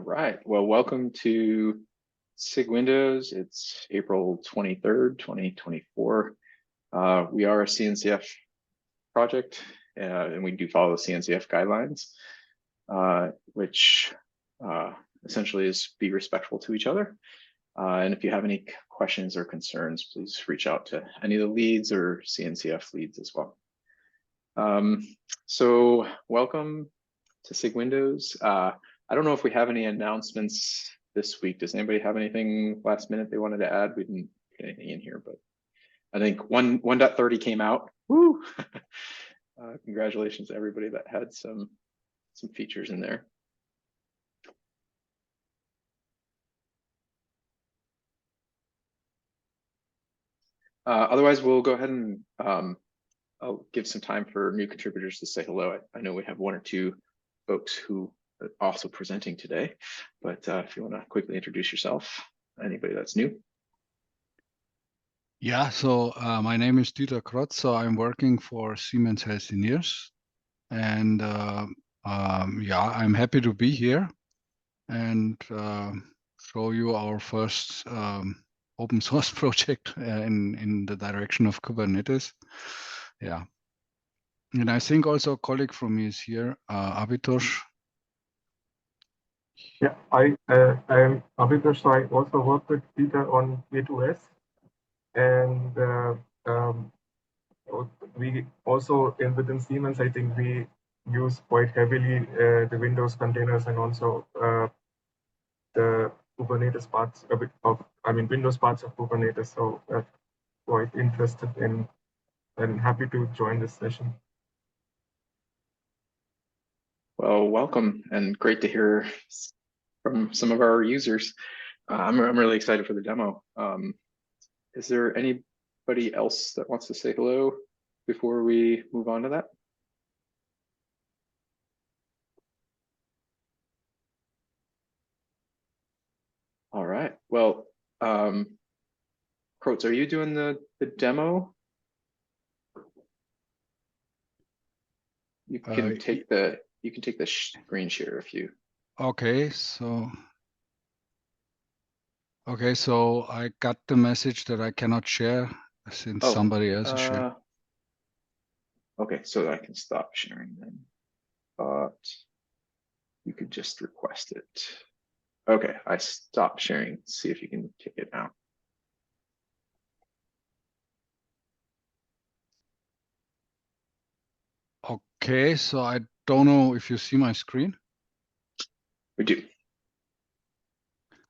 right. Well, welcome to SIG Windows. It's April 23rd, 2024. We are a CNCF project, and we do follow the CNCF guidelines, which essentially is be respectful to each other. And if you have any questions or concerns, please reach out to any of the leads or CNCF leads as well. So welcome to SIG Windows. I don't know if we have any announcements this week. Does anybody have anything last minute they wanted to add? We didn't get anything in here, but I think 1.30 came out. Woo! Congratulations to everybody that had some features in there. Otherwise, we'll go ahead and I'll give some time for new contributors to say hello. I know we have one or two folks who are also presenting today, but if you want to quickly introduce yourself, anybody that's new. Yeah, so my name is Dieter Krotz, so I'm working for Siemens Healthineers, and yeah, I'm happy to be here and show you our first open source project in the direction of Kubernetes. Yeah, and I think also a colleague from me is here, Abhitosh. Yeah, I am Abhitosh. So I also work with Peter on A2S, and we also within Siemens, I think we use quite heavily the Windows containers and also the Kubernetes parts a bit of, Windows parts of Kubernetes. So quite interested in and happy to join this session. Well, welcome and great to hear from some of our users. I'm really excited for the demo. Is there anybody else that wants to say hello before we move on to that? All right. Well, Krotz, are you doing the demo? You can take the screen share if you. Okay, so I got the message that I cannot share since somebody else is sharing. Okay, so I can stop sharing then. But you could just request it. Okay, I stopped sharing. See if you can kick it out. Okay, so I don't know if you see my screen. We do.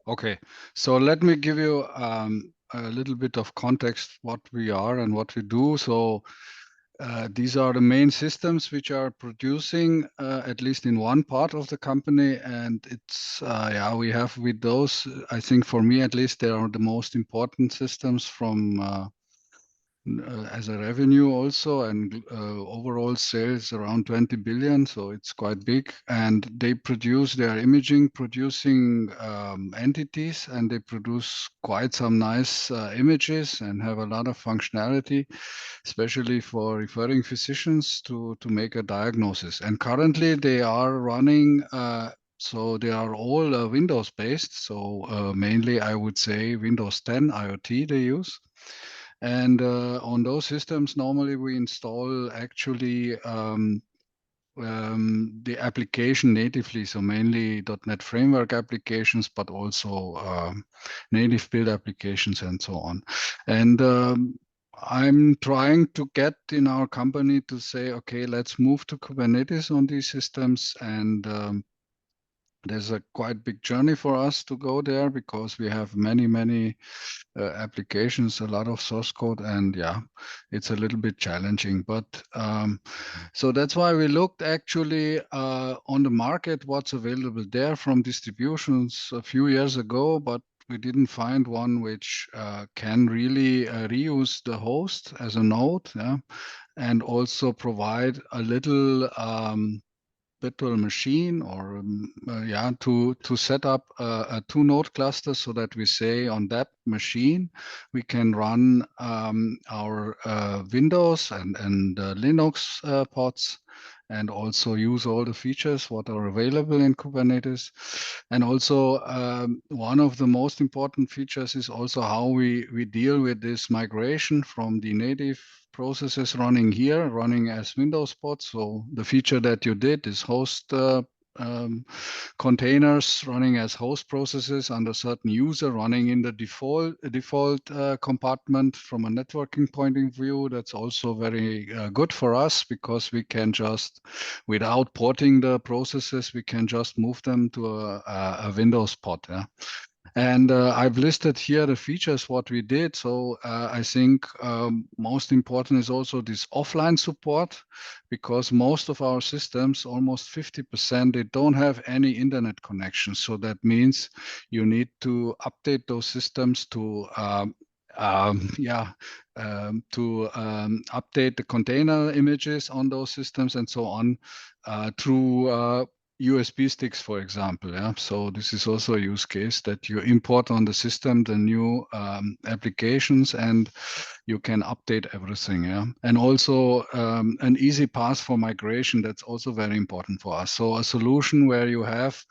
Okay, so let me give you a little bit of context what we are and what we do. So these are the main systems which are producing at least in one part of the company, and it's yeah, we have with those, I think for me at least, they are the most important systems from as a revenue also, and overall sales around 20 billion, so it's quite big. And they produce their imaging producing entities, and they produce quite some nice images and have a lot of functionality, especially for referring physicians to make a diagnosis. And currently they are running so they are all Windows based. So mainly I would say Windows 10 IoT they use. And on those systems, normally we install actually the application natively, so mainly .NET Framework applications, but also native build applications and so on. And I'm trying to get in our company to say, okay, let's move to Kubernetes on these systems. And there's a quite big journey for us to go there because we have many applications, a lot of source code, and yeah, it's a little bit challenging. But so that's why we looked actually on the market, what's available there from distributions a few years ago, but we didn't find one which can really reuse the host as a node, yeah, and also provide a little virtual machine or yeah, to set up a two-node cluster so that we say on that machine we can run our Windows and Linux pods, and also use all the features what are available in Kubernetes. And also one of the most important features is also how we deal with this migration from the native processes running here, running as Windows pods. So the feature that you did is host containers running as host processes under certain user running in the default compartment from a networking point of view. That's also very good for us because we can just, without porting the processes, we can just move them to a Windows pod. Yeah? And I've listed here the features what we did. So I think most important is also this offline support, because most of our systems, almost 50%, they don't have any internet connection. So that means you need to update those systems to update the container images on those systems and so on through USB sticks, for example. Yeah, so this is also a use case that you import on the system the new applications, and you can update everything. Yeah, and also an easy path for migration. That's also very important for us. So a solution where you have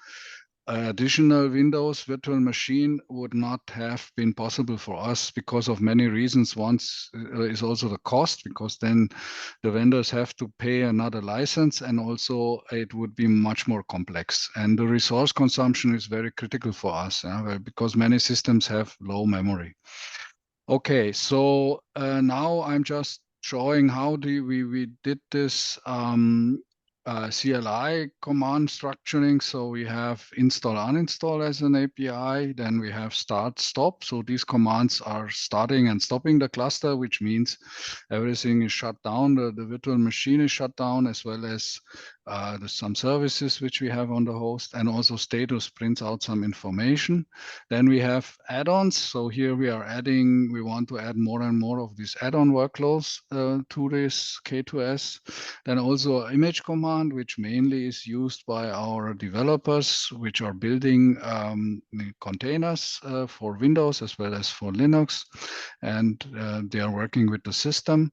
additional Windows virtual machine would not have been possible for us because of many reasons. One is also the cost, because then the vendors have to pay another license, and also it would be much more complex. And the resource consumption is very critical for us because many systems have low memory. Okay, so now I'm just showing how we did this CLI command structuring. So we have install uninstall as an API, then we have start stop. So these commands are starting and stopping the cluster, which means everything is shut down. The virtual machine is shut down, as well as there's some services which we have on the host, and also status prints out some information. Then we have add-ons. So here we want to add more and more of these add-on workloads to this K2S. Then also image command, which mainly is used by our developers, which are building containers for Windows as well as for Linux. And they are working with the system.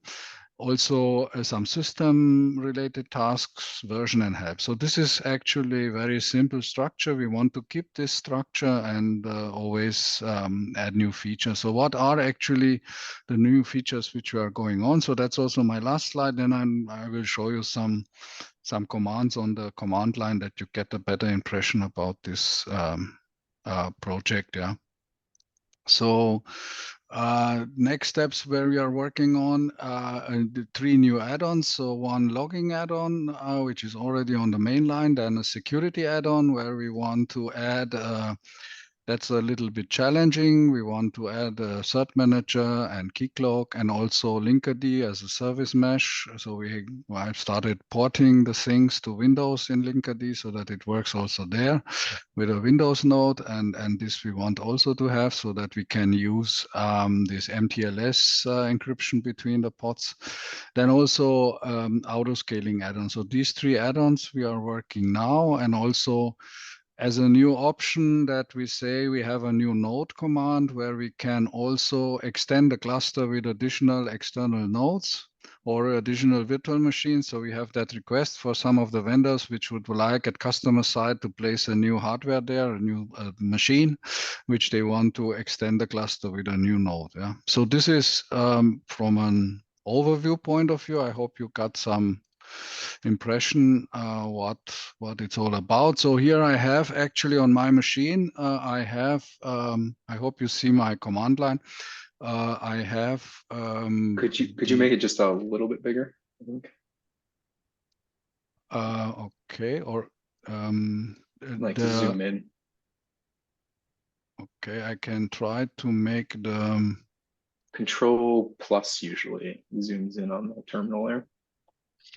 Also some system related tasks, version and help. So this is actually a very simple structure. We want to keep this structure and always add new features. So what are actually the new features which are going on? So that's also my last slide. Then I will show you some commands on the command line that you get a better impression about this project. Yeah. So next steps where we are working on the 3 new add-ons. So one logging add-on, which is already on the main line, then a security add-on where we want to add, that's a little bit challenging. We want to add a cert manager and keycloak, and also Linkerd as a service mesh. So I've started porting the things to Windows in Linkerd so that it works also there with a Windows node, and this we want also to have so that we can use this MTLS encryption between the pods. Then also auto-scaling add-ons. So these 3 add-ons we are working now, and also as a new option that we say we have a new node command where we can also extend the cluster with additional external nodes or additional virtual machines. So we have that request for some of the vendors which would like at customer side to place a new hardware there, a new machine, which they want to extend the cluster with a new node. Yeah. So this is from an overview point of view. I hope you got some impression what it's all about. So here I have actually on my machine, I have, I hope you see my command line. I have. Could you make it just a little bit bigger, I think? Okay, or like to zoom in. Okay, I can try to make the Control plus usually zooms in on the terminal there.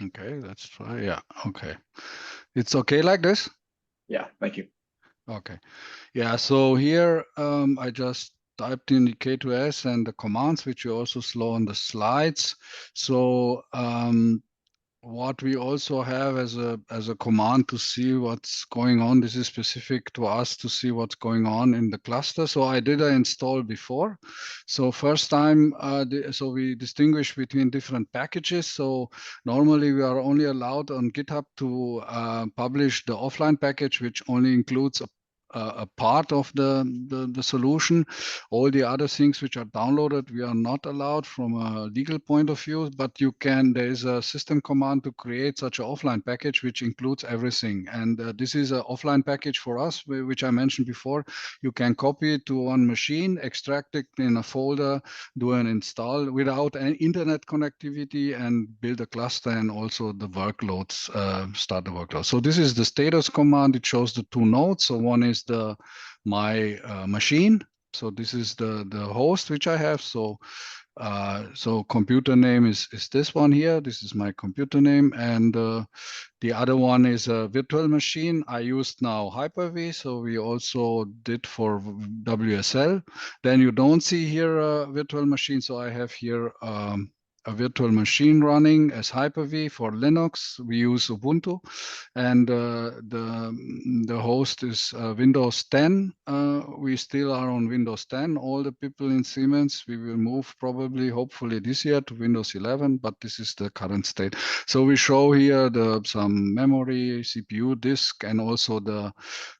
Okay, let's try. Yeah, okay. It's okay like this? Yeah, thank you. Okay. Yeah, so here I just typed in the K2S and the commands, which you also saw on the slides. So what we also have as a command to see what's going on. This is specific to us to see what's going on in the cluster. So I did an install before. So first time, so we distinguish between different packages. So normally we are only allowed on GitHub to publish the offline package, which only includes a part of the solution. All the other things which are downloaded, we are not allowed from a legal point of view, but you can, there is a system command to create such an offline package which includes everything. And this is an offline package for us, which I mentioned before. You can copy it to one machine, extract it in a folder, do an install without any internet connectivity, and build a cluster, and also the workloads, start the workload. So this is the status command. It shows the two nodes. So one is my machine. So this is the host which I have. So computer name is this one here. This is my computer name, and the other one is a virtual machine. I used now Hyper-V, so we also did for WSL. Then you don't see here a virtual machine, so I have here a virtual machine running as Hyper-V for Linux. We use Ubuntu, and the host is Windows 10. We still are on Windows 10. All the people in Siemens, we will move probably, hopefully this year to Windows 11, but this is the current state. So we show here some memory, CPU, disk, and also the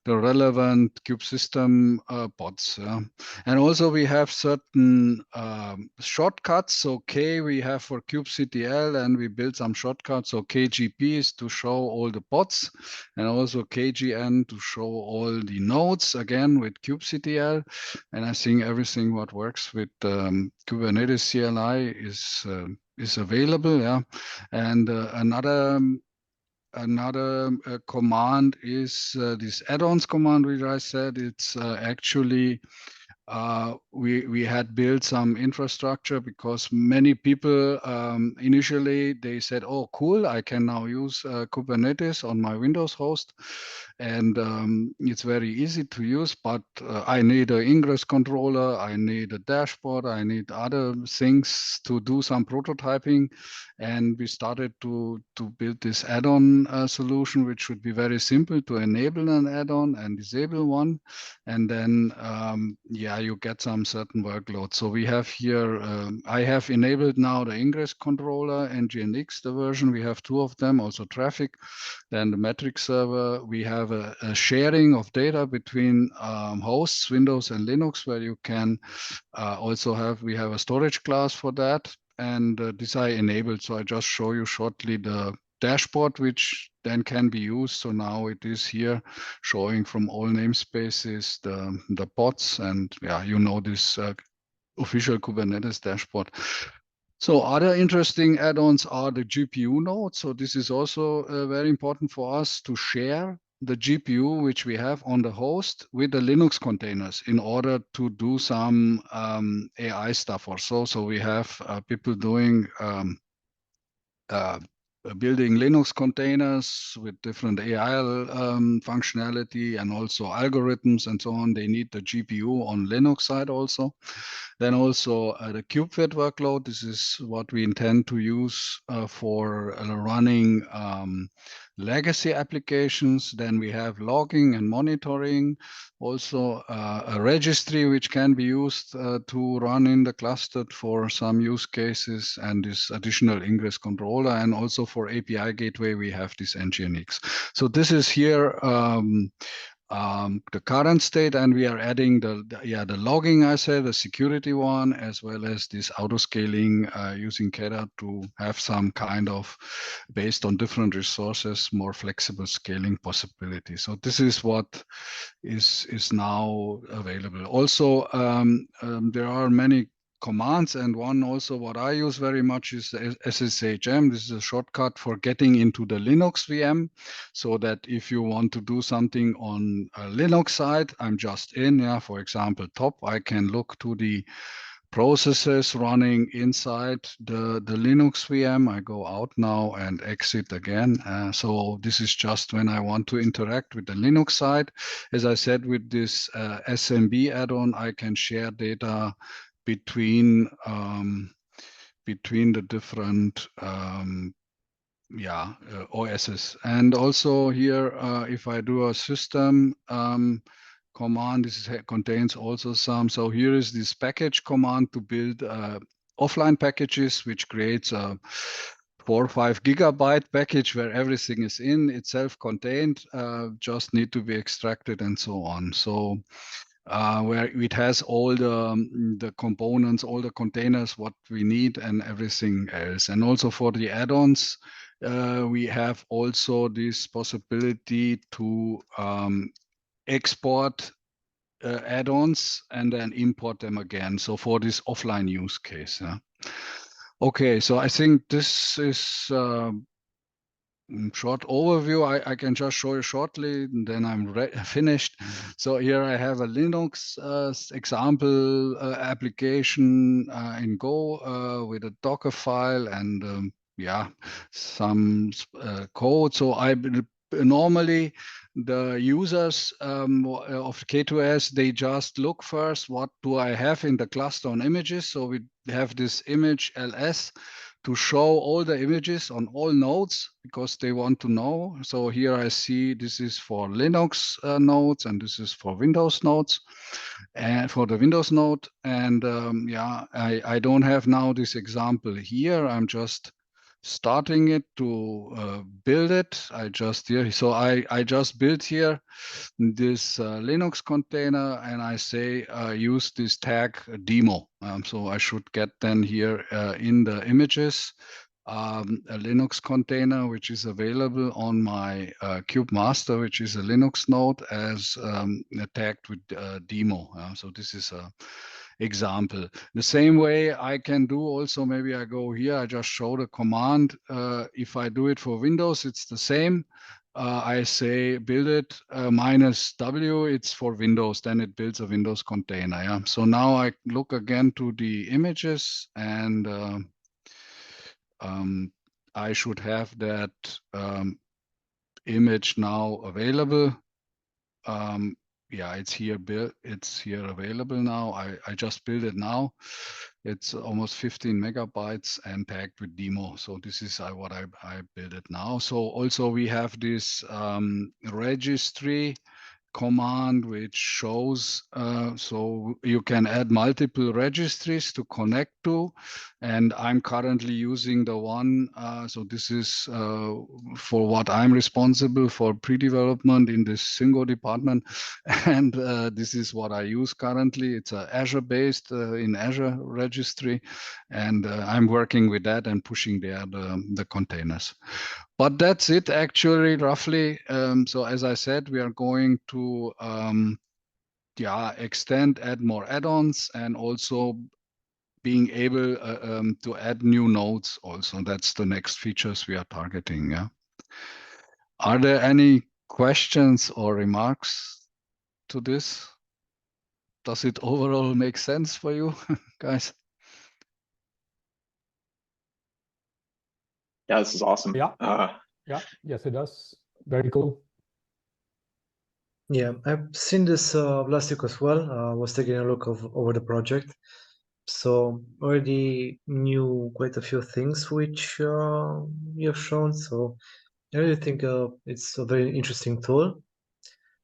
relevant kube system pods. And also we have certain shortcuts. So K we have for kubectl, and we build some shortcuts. So KGP is to show all the pods, and also KGN to show all the nodes, again with kubectl. And I think everything what works with Kubernetes CLI is available. Yeah, and another command is this add-ons command, which I said it's actually we had built some infrastructure because many people initially they said, "Oh, cool! I can now use Kubernetes on my Windows host, and it's very easy to use. But I need an ingress controller, I need a dashboard, I need other things to do some prototyping." And we started to build this add-on solution, which should be very simple to enable an add-on and disable one, and then yeah, you get some certain workload. So we have here, I have enabled now the ingress controller, nginx, the version. We have two of them, also traffic. Then the metric server. We have a sharing of data between hosts, Windows and Linux, where you can also have, we have a storage class for that. And this I enabled. So I just show you shortly the dashboard, which then can be used. So now it is here showing from all namespaces the pods, and yeah, you know this official Kubernetes dashboard. So other interesting add-ons are the GPU nodes. So this is also very important for us to share the GPU which we have on the host with the Linux containers in order to do some AI stuff or so. So we have people doing building Linux containers with different AI functionality and also algorithms and so on. They need the GPU on Linux side also. Then also the KubeVirt workload. This is what we intend to use for running legacy applications. Then we have logging and monitoring. Also a registry which can be used to run in the cluster for some use cases, and this additional ingress controller. And also for API gateway, we have this nginx. So this is here the current state, and we are adding the logging, I said, the security one, as well as this auto scaling using Keda to have some kind of, based on different resources, more flexible scaling possibility. So this is what is now available. Also, there are many commands, and one also what I use very much is SSHM. This is a shortcut for getting into the Linux VM, so that if you want to do something on a Linux side, I'm just in, yeah, for example, top, I can look to the processes running inside the Linux VM. I go out now and exit again. So this is just when I want to interact with the Linux side. As I said, with this SMB add-on, I can share data between the different OSs. And also here, if I do a system command, this contains also some. So here is this package command to build offline packages, which creates a 4 or 5 gigabyte package where everything is in, it's self-contained, just need to be extracted and so on. So where it has all the components, all the containers, what we need and everything else. And also for the add-ons, we have also this possibility to export add-ons and then import them again. So for this offline use case. Okay, so I think this is short overview. I can just show you shortly, and then I'm finished. So here I have a Linux example application in Go with a Docker file and some code. So I normally the users of K2S, they just look first, what do I have in the cluster on images? So we have this image ls to show all the images on all nodes because they want to know. So here I see this is for Linux nodes and this is for Windows nodes and for the Windows node. And I don't have now this example here. I'm just starting it to build it. I just built here this Linux container and I say use this tag demo. So I should get then here in the images a Linux container which is available on my kubemaster, which is a Linux node, as tagged with demo. So this is a example. The same way I can do also, maybe I go here, I just show the command. If I do it for Windows, it's the same. I say build it -w, it's for Windows, then it builds a Windows container. Yeah. So now I look again to the images and I should have that image now available. It's here built. It's here available now. I just built it now. It's almost 15 megabytes and tagged with demo. So this is what I built it now. So also we have this registry command which shows so you can add multiple registries to connect to, and I'm currently using the one so this is for what I'm responsible for pre-development in this Singo department and this is what I use currently. It's a Azure based in Azure registry, and I'm working with that and pushing there the containers. But that's it actually, roughly. So as I said, we are going to extend, add more add-ons, and also being able to add new nodes also. That's the next features we are targeting. Yeah. Are there any questions or remarks to this? Does it overall make sense for you guys? Yeah, this is awesome. Yeah. Yes, it does. Very cool. Yeah, I've seen this last week as well. I was taking a look over the project. So already knew quite a few things which you have shown. So I really think it's a very interesting tool.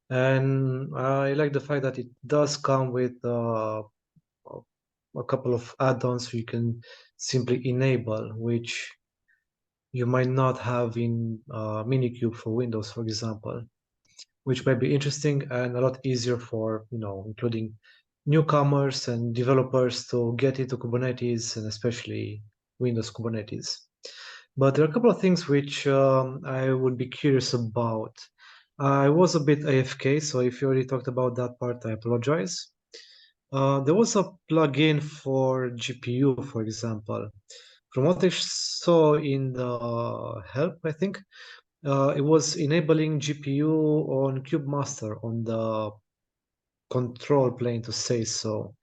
And I like the fact that it does come with a couple of add-ons you can simply enable, which you might not have in Minikube for Windows, for example, which might be interesting and a lot easier for, including newcomers and developers to get into Kubernetes, and especially Windows Kubernetes. But there are a couple of things which I would be curious about. I was a bit AFK, so if you already talked about that part, I apologize. There was a plugin for GPU, for example. From what I saw in the help, I think, it was enabling GPU on KubeMaster, on the control plane, to say so.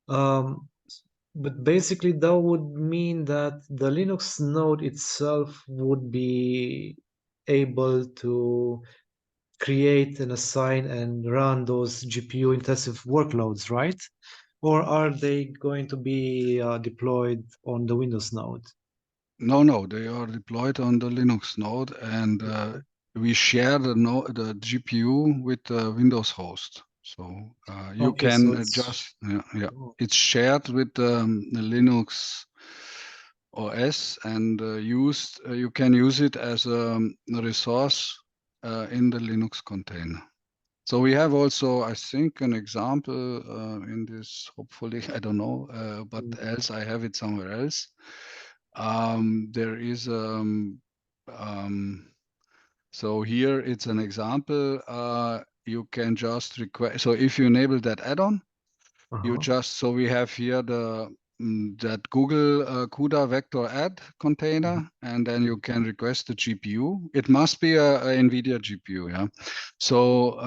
But basically, that would mean that the Linux node itself would be able to create and assign and run those GPU-intensive workloads, right? Or are they going to be deployed on the Windows node? No, they are deployed on the Linux node, and we share the GPU with the Windows host. So you Okay, so can it's adjust. Yeah, oh, it's shared with the Linux OS, and used. You can use it as a resource in the Linux container. So we have also, I think, an example in this. Hopefully, I don't know, but else I have it somewhere else. There is so here it's an example. You can just request. So if you enable that add-on, you just, so we have here that Google CUDA vector add container, and then you can request the GPU. It must be a NVIDIA GPU, yeah. So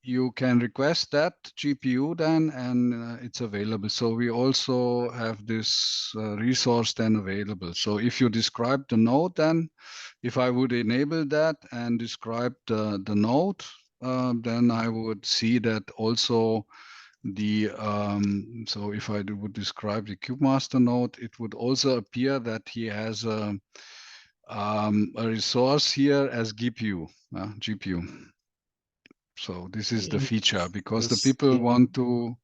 you can request that GPU then, and it's available. So we also have this resource then available. So if you describe the node, then if I would enable that and describe the node, then I would see that also the so if I would describe the kubemaster node, it would also appear that he has a resource here as GPU. So this is the feature, because the people want to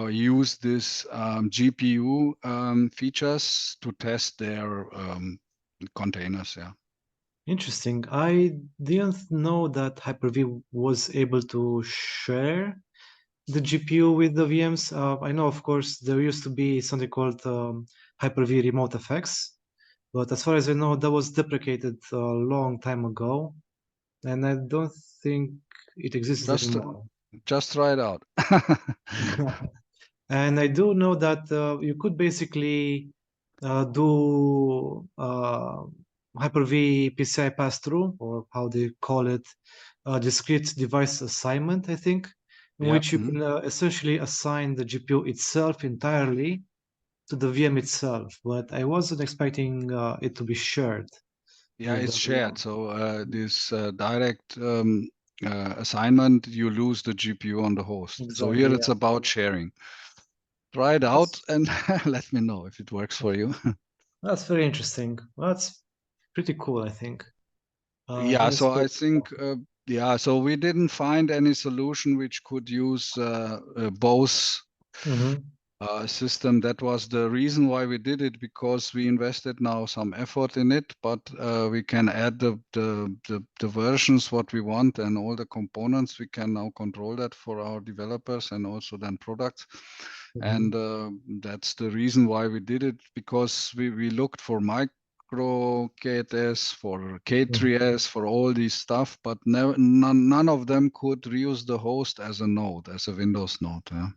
use this GPU features to test their containers. Yeah. Interesting. I didn't know that Hyper-V was able to share the GPU with the VMs. I know, of course, there used to be something called Hyper-V Remote FX, but as far as I know, that was deprecated a long time ago, and I don't think it exists anymore. Just try it out. And I do know that you could basically do Hyper-V PCI pass-through, or how they call it, discrete device assignment, I think, in which you can essentially assign the GPU itself entirely to the VM itself. But I wasn't expecting it to be shared. Yeah, with it's the shared. VM. So this direct assignment, you lose the GPU on the host. So Exactly, here it's about sharing. Try it out and let me know if it works for you. That's very interesting. That's pretty cool, I think. Yeah, Let's so go. I think, yeah, so we didn't find any solution which could use both system. That was the reason why we did it, because we invested now some effort in it, but we can add the versions what we want and all the components. We can now control that for our developers and also then products. And that's the reason why we did it, because we looked for micro KTS, for K3S, for all these stuff, but none of them could reuse the host as a node, as a Windows node. Yeah.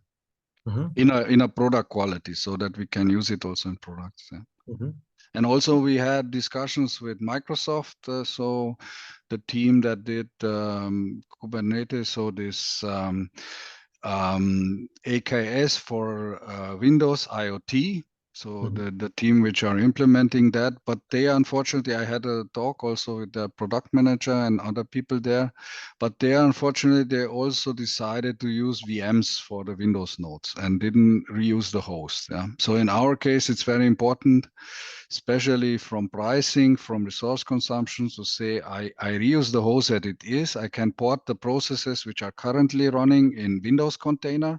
In a product quality, so that we can use it also in products. Yeah. And also we had discussions with Microsoft. So the team that did Kubernetes, so this AKS for Windows IoT. So the team which are implementing that, but they, unfortunately, I had a talk also with the product manager and other people there, but they, unfortunately, they also decided to use VMs for the Windows nodes and didn't reuse the host. Yeah. So in our case, it's very important, especially from pricing, from resource consumption, to say I reuse the host as it is. I can port the processes which are currently running in Windows container,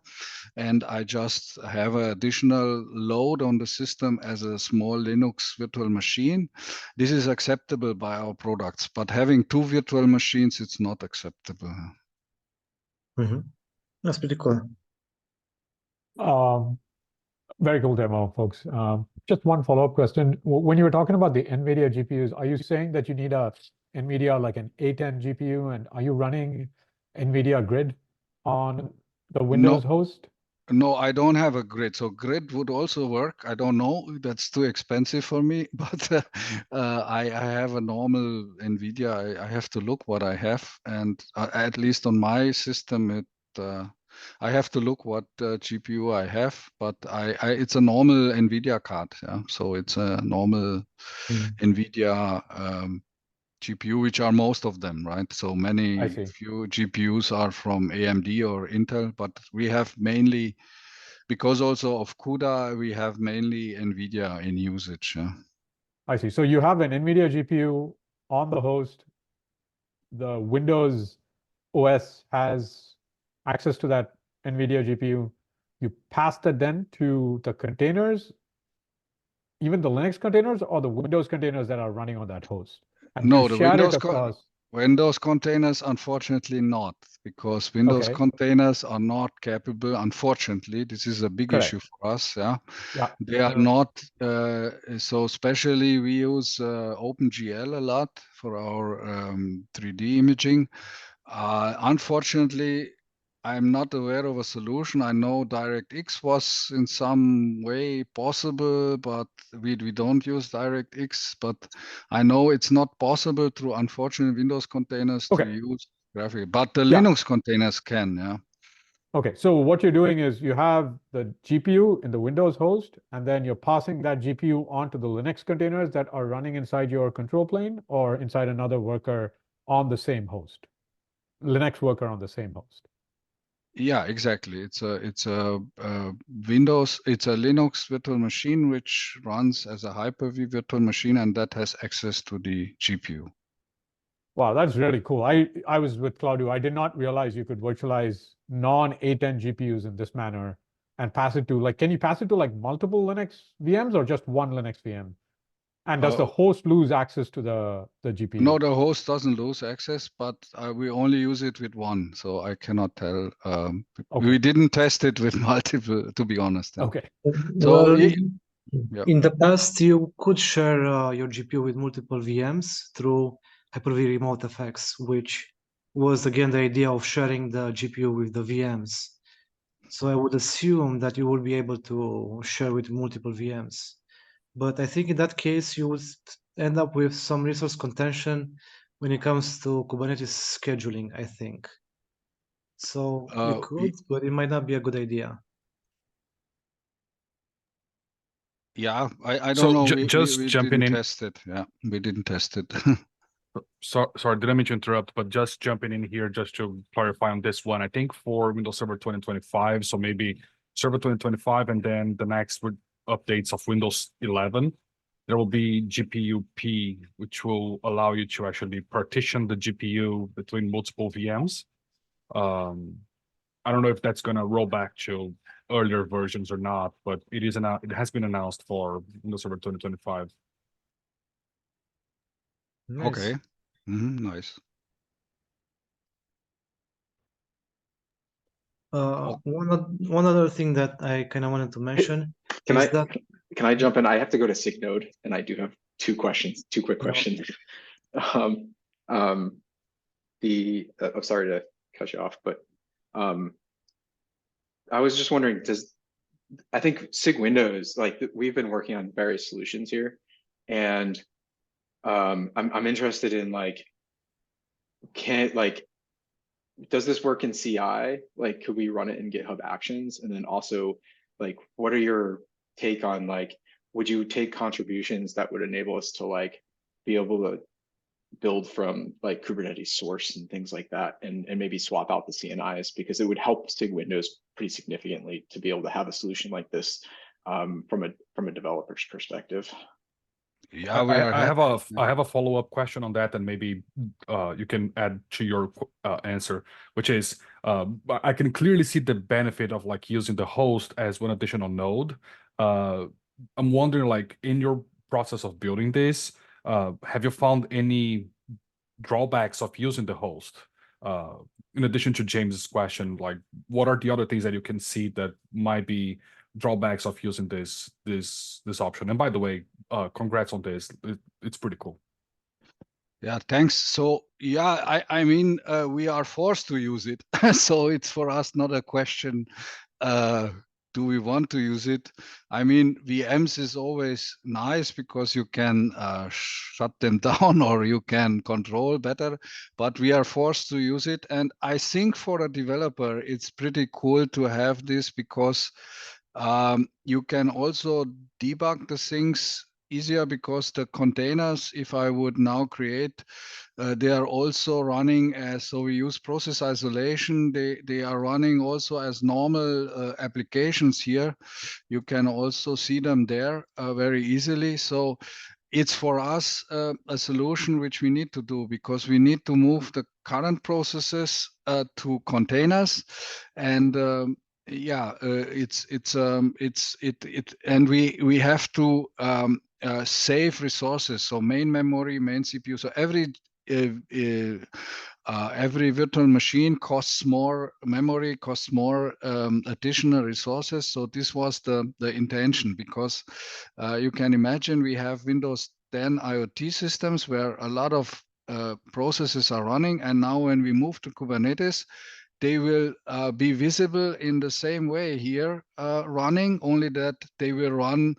and I just have an additional load on the system as a small Linux virtual machine. This is acceptable by our products, but having two virtual machines, it's not acceptable. That's pretty cool. Very cool demo, folks. Just one follow-up question. When you were talking about the NVIDIA GPUs, are you saying that you need a NVIDIA like an A10 GPU, and are you running NVIDIA Grid on the Windows host? No, I don't have a grid. So grid would also work. I don't know. That's too expensive for me. But I have a normal NVIDIA. I have to look what I have, and at least on my system, I have to look what GPU I have. But it's a normal NVIDIA card. Yeah, so it's a normal NVIDIA GPU, which are most of them, right? So few GPUs are from AMD or Intel, but we have mainly, because also of CUDA, we have mainly NVIDIA in usage. Yeah. I see. So you have an NVIDIA GPU on the host. The Windows OS has access to that NVIDIA GPU. You pass that then to the containers, even the Linux containers or the Windows containers that are running on that host. And No, you the share it across. Windows containers, unfortunately not, because Windows Okay. containers are not capable. Unfortunately, this is a big Correct. issue for us. Yeah, Yeah. they are not. So especially we use OpenGL a lot for our 3D imaging. Unfortunately, I'm not aware of a solution. I know DirectX was in some way possible, but we don't use DirectX. But I know it's not possible through, unfortunately, Windows containers to Okay. use graphic, but the Yeah. Linux containers can, yeah. Okay, so what you're doing is you have the GPU in the Windows host, and then you're passing that GPU onto the Linux containers that are running inside your control plane or inside another worker on the same host. Linux worker on the same host. Yeah, exactly. It's a Windows, it's a Linux virtual machine which runs as a Hyper-V virtual machine, and that has access to the GPU. Wow, that's really cool. I was with Claudio. I did not realize you could virtualize non-A10 GPUs in this manner and pass it to like, can you pass it to like multiple Linux VMs or just one Linux VM? And does the host lose access to the GPU? No, the host doesn't lose access, but we only use it with one, so I cannot tell. Okay. We didn't test it with multiple, to be honest. Yeah. Okay. So Well, yeah. in the past, you could share your GPU with multiple VMs through Hyper-V Remote FX, which was again the idea of sharing the GPU with the VMs. So I would assume that you would be able to share with multiple VMs. But I think in that case, you would end up with some resource contention when it comes to Kubernetes scheduling, I think. So you could, but it might not be a good idea. Yeah, I So don't know. just We jumping didn't in. test it. Yeah, we didn't test it. Sorry, didn't mean to interrupt, but just jumping in here just to clarify on this one. I think for Windows Server 2025, so maybe Server 2025 and then the next updates of Windows 11, there will be GPU P, which will allow you to actually partition the GPU between multiple VMs. I don't know if that's going to roll back to earlier versions or not, but it has been announced for Windows Server 2025. Nice. Okay. Nice. One other thing that I kind of wanted to mention Can is I that can I jump in? I have to go to SIG node, and I do have two quick questions. I'm sorry to cut you off, but I was just wondering, I think SIG Windows, like we've been working on various solutions here, and I'm interested in like, does this work in CI? Like, could we run it in GitHub Actions? And then also, like, what are your take on like, would you take contributions that would enable us to like be able to build from like Kubernetes source and things like that, and maybe swap out the CNIs, because it would help SIG Windows pretty significantly to be able to have a solution like this from a developer's perspective. Yeah, I have a follow-up question on that, and maybe you can add to your answer, which is I can clearly see the benefit of like using the host as one additional node. I'm wondering, like, in your process of building this, have you found any drawbacks of using the host? In addition to James's question, like, what are the other things that you can see that might be drawbacks of using this option? And by the way, congrats on this. It's pretty cool. Yeah, thanks. So yeah, I mean, we are forced to use it. So it's for us not a question, do we want to use it? I mean, VMs is always nice because you can shut them down or you can control better, but we are forced to use it. And I think for a developer, it's pretty cool to have this because you can also debug the things easier, because the containers, if I would now create, they are also running as, so we use process isolation. They are running also as normal applications here. You can also see them there very easily. So it's for us a solution which we need to do, because we need to move the current processes to containers, and and we have to save resources. So main memory, main CPU. So every virtual machine costs more memory, costs more additional resources. So this was the intention, because you can imagine we have Windows 10 IoT systems where a lot of processes are running, and now when we move to Kubernetes, they will be visible in the same way here running, only that they will run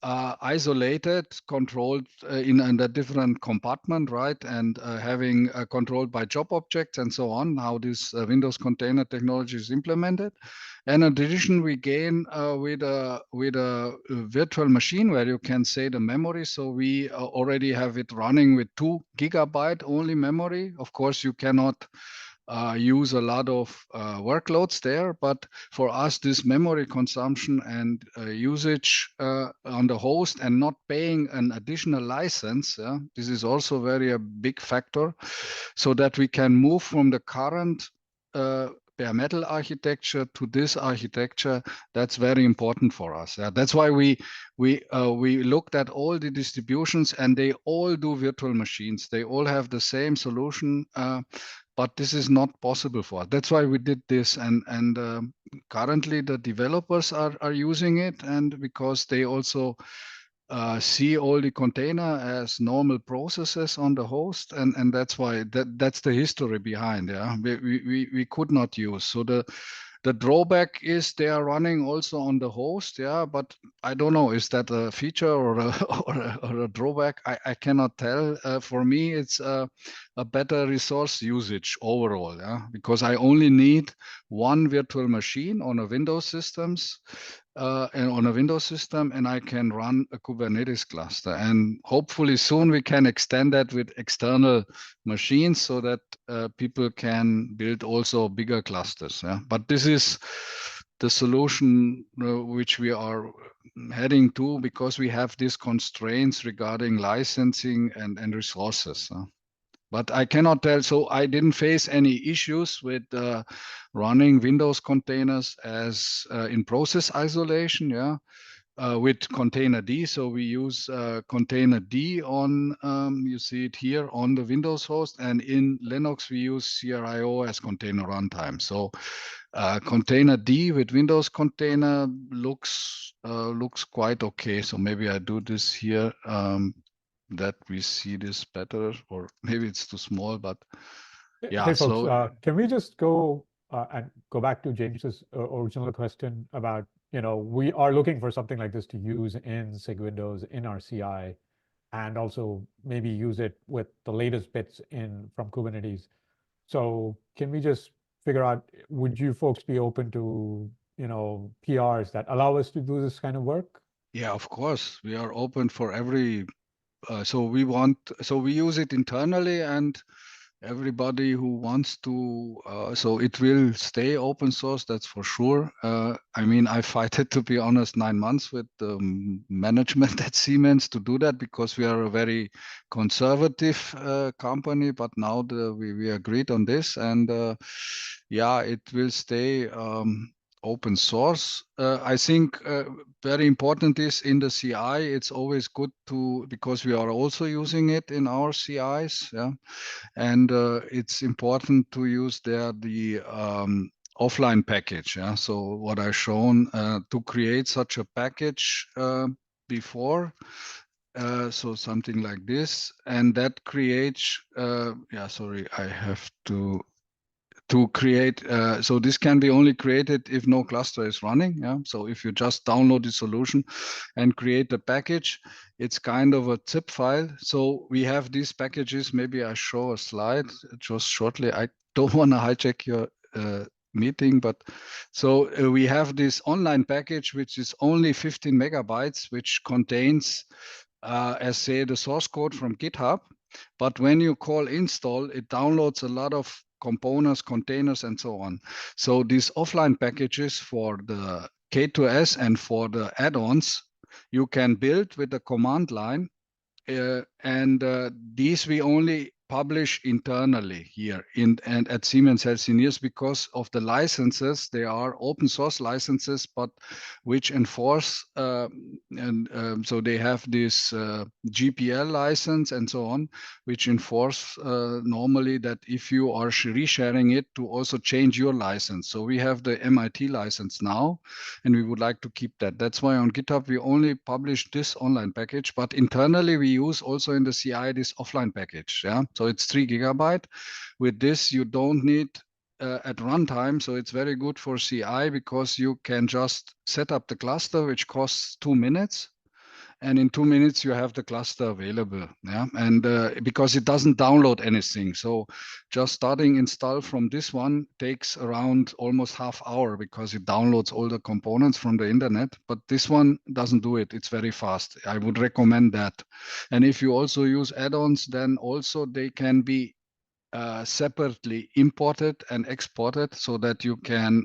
isolated, controlled in a different compartment, right? And having controlled by job objects and so on, how this Windows container technology is implemented. And in addition, we gain with a virtual machine where you can say the memory. So we already have it running with 2 GB only memory. Of course, you cannot use a lot of workloads there, but for us, this memory consumption and usage on the host and not paying an additional license, this is also very a big factor, so that we can move from the current bare metal architecture to this architecture. That's very important for us. That's why we looked at all the distributions, and they all do virtual machines. They all have the same solution. But this is not possible for us. That's why we did this, and currently the developers are using it, and because they also see all the container as normal processes on the host, and that's why that's the history behind. We could not use. So the drawback is they are running also on the host, but I don't know, is that a feature or a drawback? I cannot tell. For me, it's a better resource usage overall, because I only need one virtual machine on a Windows systems, and on a Windows system, and I can run a Kubernetes cluster. And hopefully soon we can extend that with external machines, so that people can build also bigger clusters. But this is the solution which we are heading to, because we have these constraints regarding licensing and resources. But I cannot tell. So I didn't face any issues with running Windows containers as in process isolation, with containerd. So we use containerd on, you see it here on the Windows host, and in Linux we use CRIO as container runtime. So containerd with Windows container looks quite okay. So maybe I do this here. That we see this better, or maybe it's too small, but yeah. Hey folks, can we just go and go back to James's original question about, we are looking for something like this to use in SIG Windows in our CI, and also maybe use it with the latest bits from Kubernetes. So can we just figure out, would you folks be open to, PRs that allow us to do this kind of work? Yeah, of course, we are open for every. So we use it internally, and everybody who wants to, so it will stay open source, that's for sure. I mean, I fight it, to be honest, 9 months with the management at Siemens to do that, because we are a very conservative company, but now we agreed on this, and it will stay open source. I think very important is in the CI, it's always good to, because we are also using it in our CIs, and it's important to use there the offline package. So what I've shown to create such a package before, so something like this, and that creates, sorry, I have to create, so this can be only created if no cluster is running. So if you just download the solution and create the package, it's kind of a zip file. So we have these packages. Maybe I show a slide just shortly. I don't want to hijack your meeting, but so we have this online package, which is only 15 megabytes, which contains, as say, the source code from GitHub. But when you call install, it downloads a lot of components, containers, and so on. So these offline packages for the K2S and for the add-ons, you can build with the command line these we only publish internally here and at Siemens Healthineers because of the licenses. They are open source licenses, but which enforce so they have this GPL license and so on, which enforce normally that if you are resharing it to also change your license. So we have the MIT license now, and we would like to keep that. That's why on GitHub we only publish this online package, but internally we use also in the CI this offline package. Yeah, so it's 3 GB. With this, you don't need at runtime, so it's very good for CI because you can just set up the cluster, which costs 2 minutes. And in 2 minutes, you have the cluster available. Yeah, and because it doesn't download anything. So just starting install from this one takes around almost half hour because it downloads all the components from the internet. But this one doesn't do it. It's very fast. I would recommend that. And if you also use add-ons, then also they can be separately imported and exported so that you can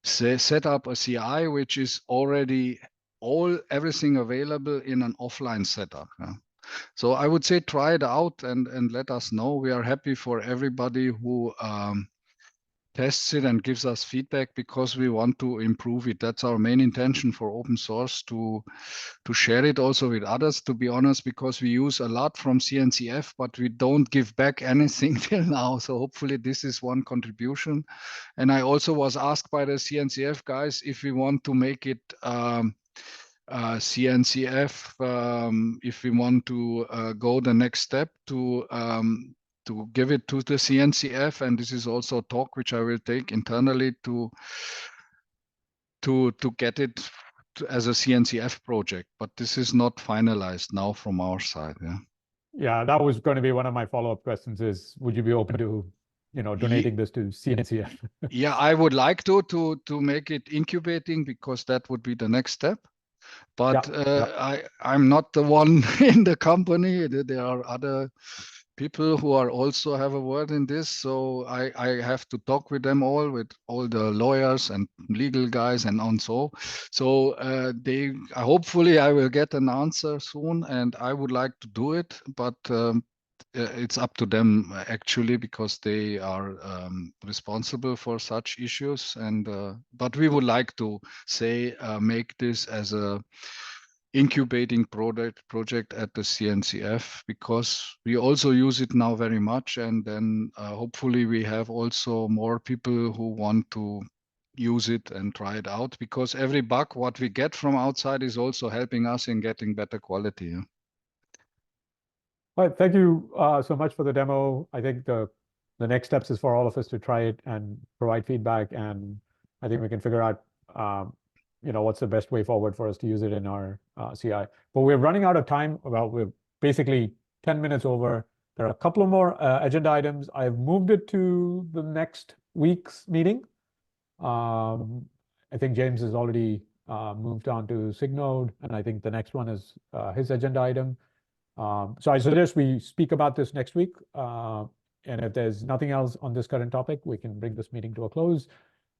set up a CI which is already everything available in an offline setup. Yeah. So I would say try it out and let us know. We are happy for everybody who tests it and gives us feedback because we want to improve it. That's our main intention for open source, to share it also with others, to be honest, because we use a lot from CNCF, but we don't give back anything till now. So hopefully this is one contribution. And I also was asked by the CNCF guys if we want to make it CNCF, if we want to go the next step to give it to the CNCF, and this is also a talk which I will take internally to get it as a CNCF project. But this is not finalized now from our side. Yeah. Yeah, that was going to be one of my follow-up questions. Is would you be open to, donating this to CNCF? Yeah, I would like to make it incubating because that would be the next step. But I'm not the one in the company. There are other people who are also have a word in this. So I have to talk with them all, with all the lawyers and legal guys and on so. So hopefully I will get an answer soon, and I would like to do it, but it's up to them actually, because they are responsible for such issues. And but we would like to say make this as a incubating project at the CNCF, because we also use it now very much, and then hopefully we have also more people who want to use it and try it out, because every bug what we get from outside is also helping us in getting better quality. Yeah. All right, thank you so much for the demo. I think the next steps is for all of us to try it and provide feedback, and I think we can figure out what's the best way forward for us to use it in our CI. But we're running out of time. Well, we're basically 10 minutes over. There are a couple of more agenda items. I've moved it to the next week's meeting. I think James has already moved on to SIG, and I think the next one is his agenda item. So I suggest we speak about this next week. And if there's nothing else on this current topic, we can bring this meeting to a close.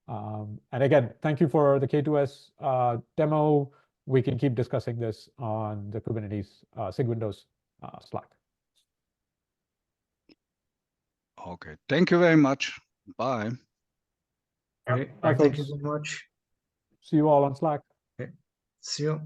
And again, thank you for the K2S demo. We can keep discussing this on the Kubernetes SIG Windows Slack. Okay, thank you very much. Bye. Okay. Bye, Thank you folks. so much. See you all on Slack. Okay. See you.